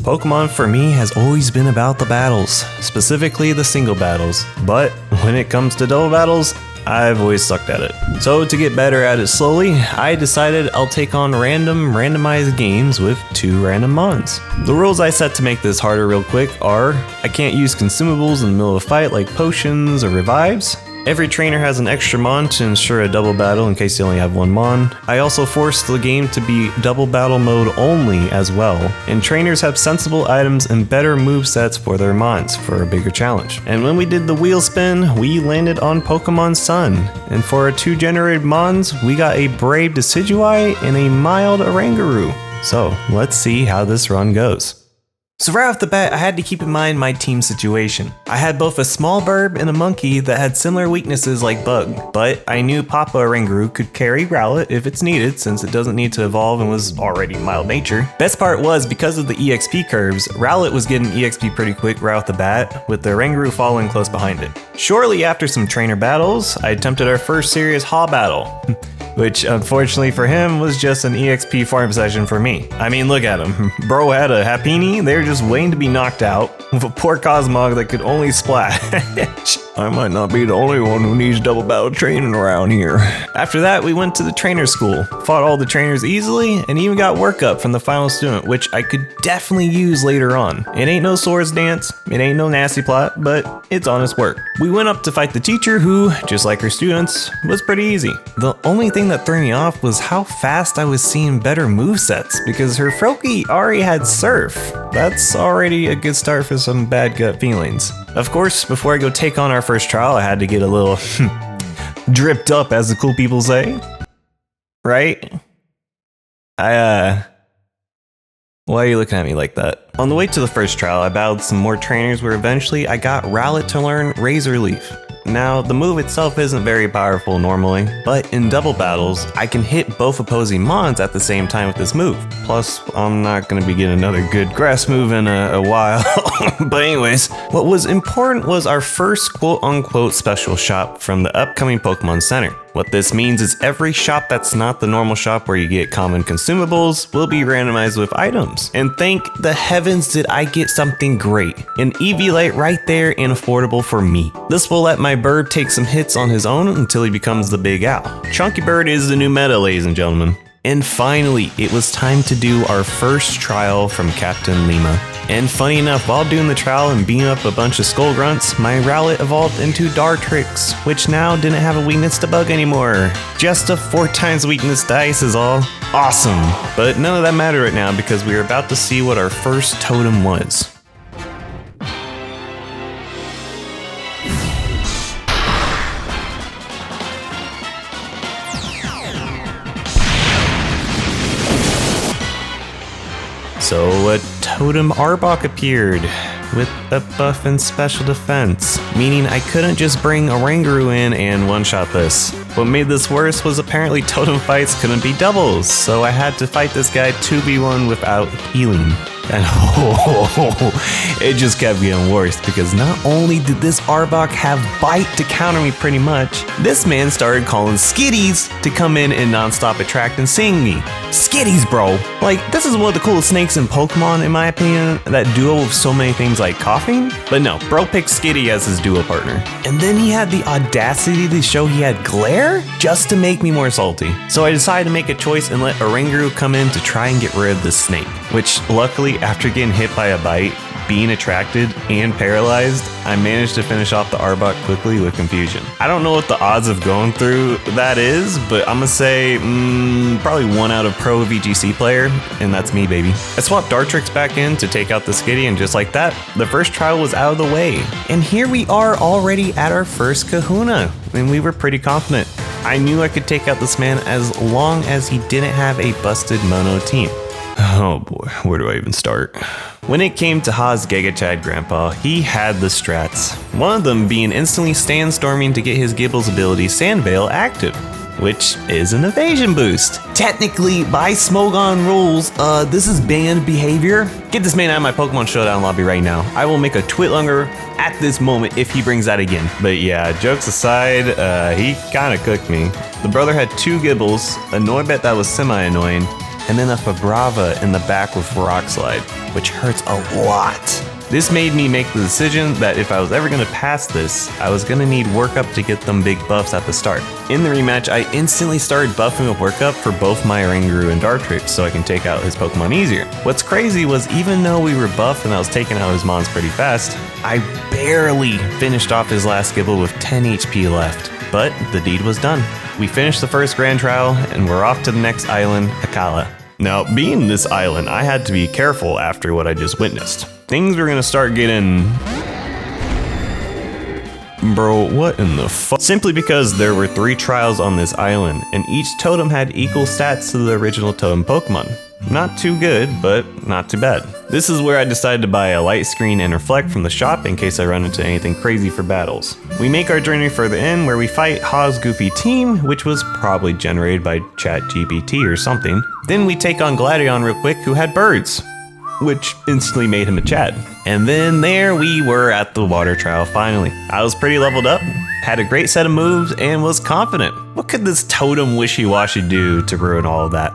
Pokemon for me has always been about the battles, specifically the single battles, but when it comes to double battles, I've always sucked at it. So to get better at it slowly, I decided I'll take on randomized games with 2 random mons. The rules I set to make this harder real quick are, I can't use consumables in the middle of a fight like potions or revives. Every trainer has an extra mon to ensure a double battle in case you only have 1 mon. I also forced the game to be double battle mode only as well, and trainers have sensible items and better movesets for their mons for a bigger challenge. And when we did the wheel spin, we landed on Pokemon Sun, and for our 2 generated mons, we got a brave Decidueye and a mild Oranguru. So let's see how this run goes. So right off the bat, I had to keep in mind my team situation. I had both a small burb and a monkey that had similar weaknesses like Bug, but I knew Papa Oranguru could carry Rowlet if it's needed since it doesn't need to evolve and was already mild nature. Best part was, because of the EXP curves, Rowlet was getting EXP pretty quick right off the bat, with the Oranguru following close behind it. Shortly after some trainer battles, I attempted our first serious Haw battle. Which unfortunately for him was just an EXP farm session for me. I mean, look at him. Bro had a Happiny, they were just waiting to be knocked out, with a poor Cosmog that could only splash. I might not be the only one who needs double battle training around here. After that, we went to the trainer school, fought all the trainers easily, and even got workup from the final student, which I could definitely use later on. It ain't no swords dance, it ain't no nasty plot, but it's honest work. We went up to fight the teacher who, just like her students, was pretty easy. The only thing that threw me off was how fast I was seeing better movesets, because her Froakie already had Surf. That's already a good start for some bad gut feelings. Of course, before I go take on our first trial, I had to get a little dripped up, as the cool people say. Right? Why are you looking at me like that? On the way to the first trial, I battled some more trainers where eventually I got Rowlet to learn Razor Leaf. Now, the move itself isn't very powerful normally, but in double battles, I can hit both opposing mons at the same time with this move. Plus, I'm not going to be getting another good grass move in a while. But anyways, what was important was our first quote-unquote special shop from the upcoming Pokemon Center. What this means is every shop that's not the normal shop where you get common consumables will be randomized with items. And thank the heavens did I get something great. An Eviolite right there and affordable for me. This will let my bird take some hits on his own until he becomes the big owl. Chunky Bird is the new meta, ladies and gentlemen. And finally, it was time to do our first trial from Captain Lima. And funny enough, while doing the trial and beating up a bunch of Skull Grunts, my Rowlet evolved into Dartrix, which now didn't have a weakness to Bug anymore. Just a 4 times weakness dice is all. Awesome! But none of that mattered right now because we are about to see what our first totem was. So a Totem Arbok appeared, with a buff and special defense, meaning I couldn't just bring Oranguru in and one-shot this. What made this worse was apparently Totem fights couldn't be doubles, so I had to fight this guy 2v1 without healing. And it just kept getting worse because not only did this Arbok have Bite to counter me pretty much, this man started calling Skitties to come in and non-stop attract and sing me. Skitties, bro! Like, this is one of the coolest snakes in Pokemon in my opinion, that duo with so many things like coughing. But no, bro picked Skitty as his duo partner. And then he had the audacity to show he had Glare just to make me more salty. So I decided to make a choice and let Oranguru come in to try and get rid of this snake, which luckily after getting hit by a bite, being attracted, and paralyzed, I managed to finish off the Arbok quickly with confusion. I don't know what the odds of going through that is, but I'm gonna say probably 1 out of pro VGC player, and that's me, baby. I swapped Dartrix back in to take out the Skitty, and just like that, the first trial was out of the way. And here we are already at our first kahuna, and we were pretty confident. I knew I could take out this man as long as he didn't have a busted mono team. Oh boy, where do I even start? When it came to Ha's Giga Chad Grandpa, he had the strats. One of them being instantly sandstorming to get his Gibble's ability Sand Veil active, which is an evasion boost. Technically, by Smogon rules, this is banned behavior. Get this man out of my Pokemon Showdown lobby right now. I will make a Twitlunger at this moment if he brings that again. But yeah, jokes aside, he kinda cooked me. The brother had 2 Gibbles, a Norbit that was semi-annoying, and then a Fabrava in the back with Rock Slide, which hurts a lot. This made me make the decision that if I was ever going to pass this, I was going to need workup to get them big buffs at the start. In the rematch, I instantly started buffing with workup for both my Oranguru and Dartrix so I can take out his Pokemon easier. What's crazy was even though we were buffed and I was taking out his mons pretty fast, I barely finished off his last Skibble with 10 HP left. But the deed was done. We finished the first Grand Trial and we're off to the next island, Akala. Now, being this island, I had to be careful after what I just witnessed. Things were gonna start getting... Bro, what in the fuck? Simply because there were 3 trials on this island, and each totem had equal stats to the original totem Pokemon. Not too good, but not too bad. This is where I decided to buy a light screen and reflect from the shop in case I run into anything crazy for battles. We make our journey further in where we fight Ha's goofy team, which was probably generated by ChatGPT or something. Then we take on Gladion real quick, who had birds, which instantly made him a Chad. And then there we were at the water trial finally. I was pretty leveled up, had a great set of moves, and was confident. What could this totem wishy-washy do to ruin all of that?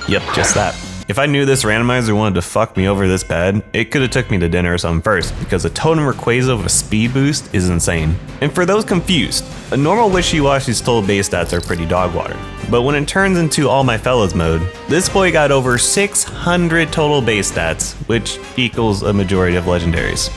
Yep, just that. If I knew this randomizer wanted to fuck me over this bad, it could have took me to dinner or something first, because a Totem Rayquaza with a speed boost is insane. And for those confused, a normal Wishy-Washy's total base stats are pretty dog water. But when it turns into All My Fellas mode, this boy got over 600 total base stats, which equals a majority of legendaries.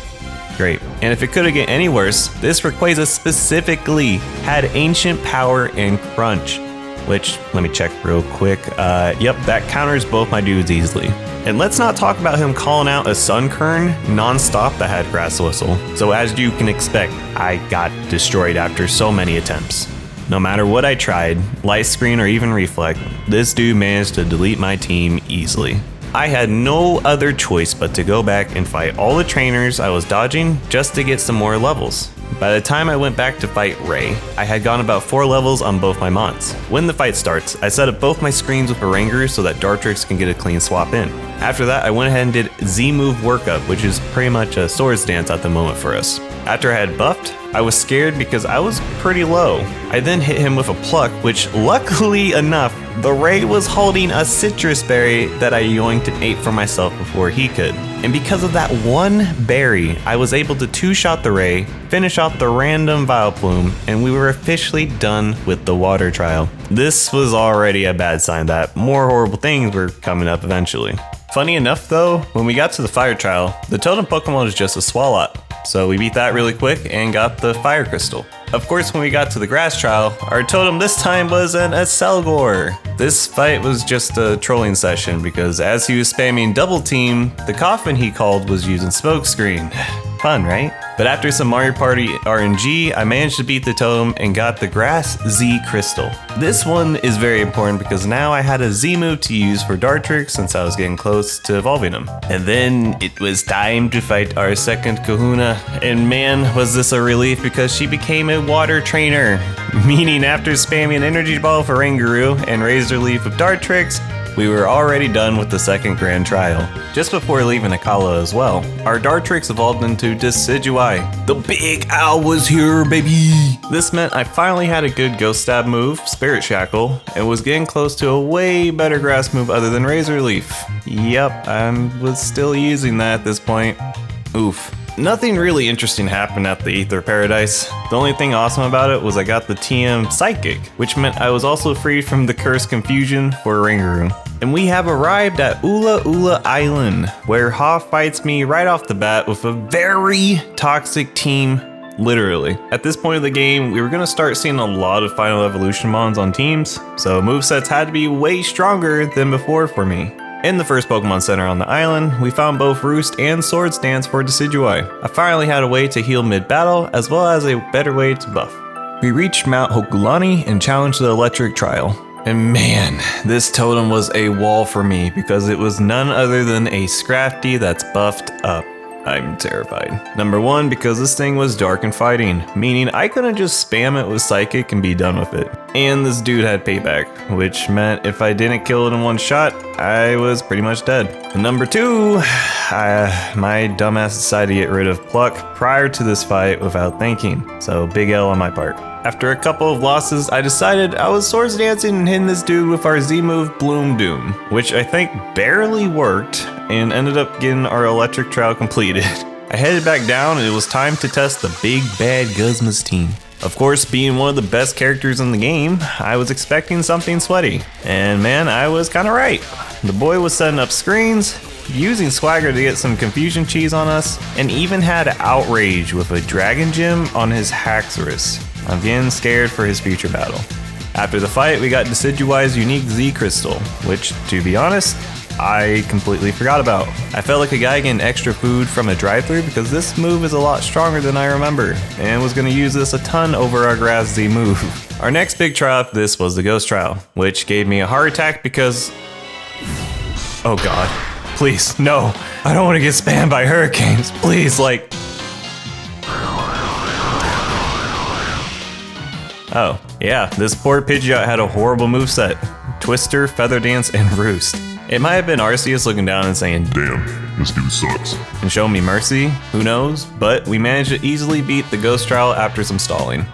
Great. And if it could have get any worse, this Rayquaza specifically had Ancient Power and Crunch. Which, let me check real quick. Yep, that counters both my dudes easily. And let's not talk about him calling out a Sunkern non-stop that had Grass Whistle. So as you can expect, I got destroyed after so many attempts. No matter what I tried, Light Screen or even Reflect, this dude managed to delete my team easily. I had no other choice but to go back and fight all the trainers I was dodging just to get some more levels. By the time I went back to fight Ray, I had gone about 4 levels on both my mons. When the fight starts, I set up both my screens with Oranguru so that Dartrix can get a clean swap in. After that, I went ahead and did Z-Move Workup, which is pretty much a Swords Dance at the moment for us. After I had buffed, I was scared because I was pretty low. I then hit him with a Pluck, which luckily enough, the Ray was holding a citrus berry that I yoinked and ate for myself before he could. And because of that one berry, I was able to 2-shot the Ray, finish off the random Vileplume, and we were officially done with the water trial. This was already a bad sign that more horrible things were coming up eventually. Funny enough though, when we got to the fire trial, the totem Pokemon was just a Swalot. So we beat that really quick and got the fire crystal. Of course, when we got to the grass trial, our totem this time was an Acelgor. This fight was just a trolling session because as he was spamming double team, the coffin he called was using smokescreen. Fun, right? But after some Mario Party RNG, I managed to beat the totem and got the Grass Z Crystal. This one is very important because now I had a Z move to use for Dartrix since I was getting close to evolving him. And then it was time to fight our second kahuna, and man was this a relief because she became a water trainer. Meaning after spamming Energy Ball for Oranguru and Razor Leaf with Dartrix, we were already done with the second grand trial. Just before leaving Akala as well, our Dartrix evolved into Decidueye. The big owl was here, baby! This meant I finally had a good Ghost Stab move, Spirit Shackle, and was getting close to a way better grass move other than Razor Leaf. Yep, I was still using that at this point. Oof. Nothing really interesting happened at the Ether Paradise. The only thing awesome about it was I got the TM Psychic, which meant I was also freed from the Curse Confusion for Oranguru. And we have arrived at Ula'ula Island, where Ha fights me right off the bat with a very toxic team, literally. At this point of the game, we were going to start seeing a lot of Final Evolution mons on teams, so movesets had to be way stronger than before for me. In the first Pokemon Center on the island, we found both Roost and Swords Dance for Decidueye. I finally had a way to heal mid-battle, as well as a better way to buff. We reached Mount Hokulani and challenged the Electric Trial. And man, this totem was a wall for me because it was none other than a Scrafty that's buffed up. I'm terrified. Number one, because this thing was dark and fighting, meaning I couldn't just spam it with Psychic and be done with it. And this dude had payback, which meant if I didn't kill it in one shot, I was pretty much dead. And number two, my dumbass decided to get rid of Pluck prior to this fight without thinking, so big L on my part. After a couple of losses, I decided I was swords dancing and hitting this dude with our Z move Bloom Doom, which I think barely worked and ended up getting our electric trial completed. I headed back down and it was time to test the big bad Guzma's team. Of course, being one of the best characters in the game, I was expecting something sweaty. And man, I was kinda right. The boy was setting up screens, using Swagger to get some confusion cheese on us, and even had Outrage with a Dragon Gem on his Haxorus. I'm getting scared for his future battle. After the fight, we got Decidueye's unique Z Crystal, which, to be honest, I completely forgot about. I felt like a guy getting extra food from a drive-thru because this move is a lot stronger than I remember, and was going to use this a ton over our Grass Z move. Our next big trial after this was the Ghost Trial, which gave me a heart attack because... oh god. Please, no. I don't want to get spammed by hurricanes. Please, like... oh, yeah, this poor Pidgeot had a horrible moveset. Twister, Feather Dance, and Roost. It might have been Arceus looking down and saying, "Damn, this dude sucks," and showing me mercy, who knows, but we managed to easily beat the Ghost Trial after some stalling.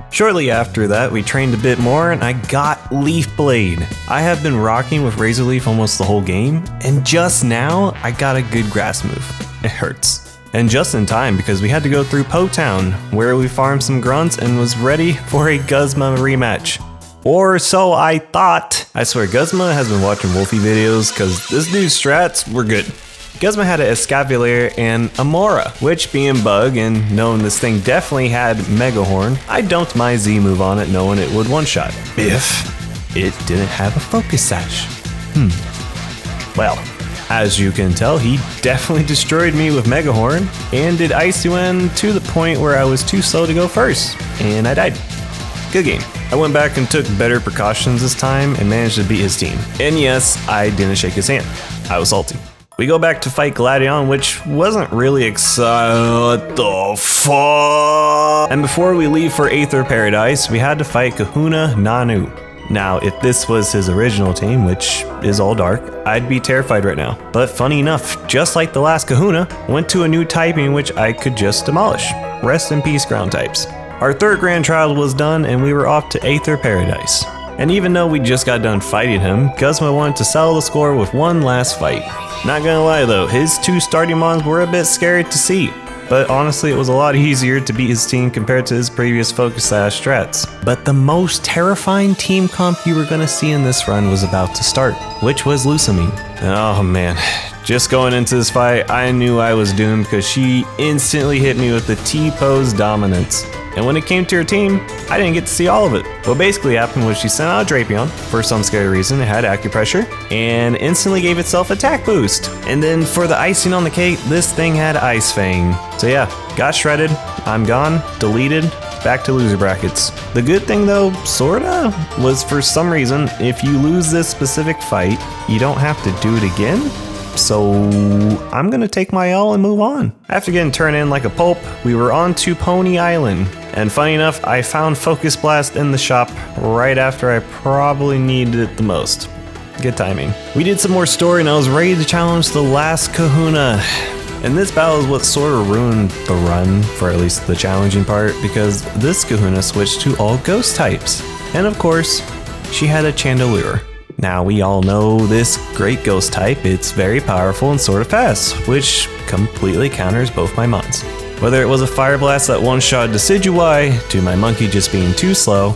Shortly after that, we trained a bit more and I got Leaf Blade. I have been rocking with Razor Leaf almost the whole game, and just now, I got a good grass move. It hurts. And just in time because we had to go through Po Town, where we farmed some grunts and was ready for a Guzma rematch. Or so I thought. I swear Guzma has been watching Wolfie videos because this dude's strats were good. Guzma had an Escavalier and a Mora, which being bug and knowing this thing definitely had Mega Horn, I dumped my Z move on it knowing it would one-shot. If it didn't have a Focus Sash. Well, as you can tell, he definitely destroyed me with Mega Horn and did Icy Wind to the point where I was too slow to go first, and I died. Good game. I went back and took better precautions this time and managed to beat his team. And yes, I didn't shake his hand. I was salty. We go back to fight Gladion, which wasn't really exciting. What the fuck? And before we leave for Aether Paradise, we had to fight Kahuna Nanu. Now, if this was his original team, which is all dark, I'd be terrified right now. But funny enough, just like the last Kahuna, went to a new typing which I could just demolish. Rest in peace, ground types. Our third grand trial was done and we were off to Aether Paradise. And even though we just got done fighting him, Guzma wanted to settle the score with one last fight. Not gonna lie though, his two starting mons were a bit scary to see. But honestly, it was a lot easier to beat his team compared to his previous Focus Sash strats. But the most terrifying team comp you were gonna see in this run was about to start, which was Lusamine. Oh man, just going into this fight, I knew I was doomed because she instantly hit me with the T-pose dominance. And when it came to her team, I didn't get to see all of it. What basically happened was she sent out a Drapion, for some scary reason it had acupressure, and instantly gave itself attack boost. And then for the icing on the cake, this thing had Ice Fang. So yeah, got shredded, I'm gone, deleted, back to loser brackets. The good thing though, sorta, was for some reason, if you lose this specific fight, you don't have to do it again. So I'm gonna take my L and move on. After getting turned in like a pulp, we were on to Pony Island. And funny enough, I found Focus Blast in the shop right after I probably needed it the most. Good timing. We did some more story and I was ready to challenge the last Kahuna. And this battle is what sort of ruined the run, for at least the challenging part, because this Kahuna switched to all ghost types. And of course, she had a Chandelure. Now we all know this great ghost type, it's very powerful and sort of fast, which completely counters both my mons. Whether it was a Fire Blast that one-shot Decidueye, to my monkey just being too slow,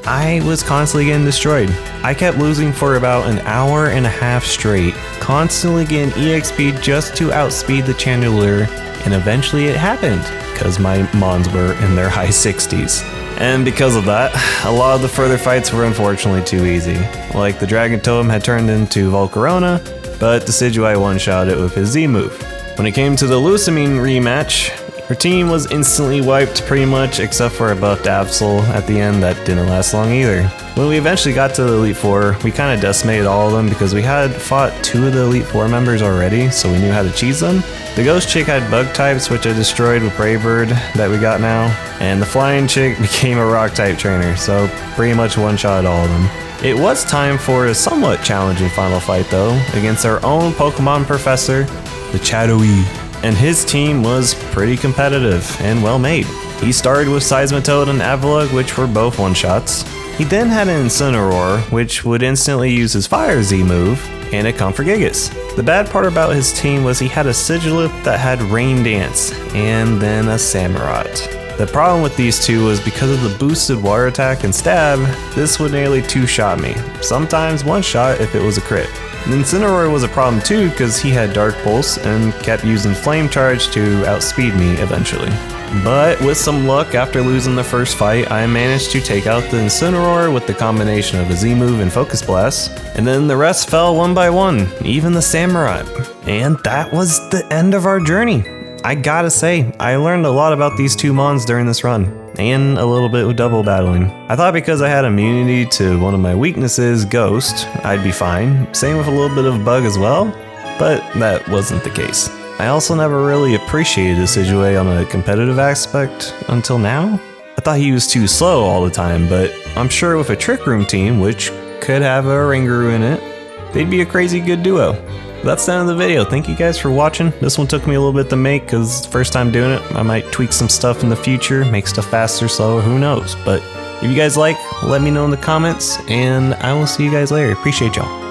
I was constantly getting destroyed. I kept losing for about an hour and a half straight, constantly getting EXP just to outspeed the Chandelure, and eventually it happened, because my mons were in their high 60s. And because of that, a lot of the further fights were unfortunately too easy. Like the Dragon Totem had turned into Volcarona, but Decidueye one-shot it with his Z move. When it came to the Lusamine rematch, Her team was instantly wiped pretty much, except for a buffed Absol at the end that didn't last long either. When we eventually got to the Elite Four, we kind of decimated all of them because we had fought 2 of the Elite Four members already, so we knew how to cheese them. The Ghost Chick had Bug types, which I destroyed with Brave Bird that we got now, and the Flying Chick became a Rock type trainer, so pretty much one-shot all of them. It was time for a somewhat challenging final fight though, against our own Pokemon professor, the Chadoe. And his team was pretty competitive and well made. He started with Seismitoad and Avalugg, which were both one-shots. He then had an Incineroar, which would instantly use his Fire Z move, and a Confergigas. The bad part about his team was he had a Sigilyph that had Rain Dance, and then a Samurott. The problem with these two was because of the boosted water attack and stab, this would nearly two-shot me, sometimes one-shot if it was a crit. Incineroar was a problem too because he had Dark Pulse and kept using Flame Charge to outspeed me eventually. But with some luck after losing the first fight, I managed to take out the Incineroar with the combination of a Z-move and Focus Blast, and then the rest fell one by one, even the Samurott. And that was the end of our journey. I gotta say, I learned a lot about these 2 mons during this run, and a little bit with double battling. I thought because I had immunity to one of my weaknesses, Ghost, I'd be fine, same with a little bit of Bug as well, but that wasn't the case. I also never really appreciated Decidueye on a competitive aspect until now. I thought he was too slow all the time, but I'm sure with a Trick Room team, which could have a Oranguru in it, they'd be a crazy good duo. That's the end of the video. Thank you guys for watching. This one took me a little bit to make because it's the first time doing it. I might tweak some stuff in the future, make stuff faster, slower, who knows. But if you guys like, let me know in the comments, and I will see you guys later. Appreciate y'all.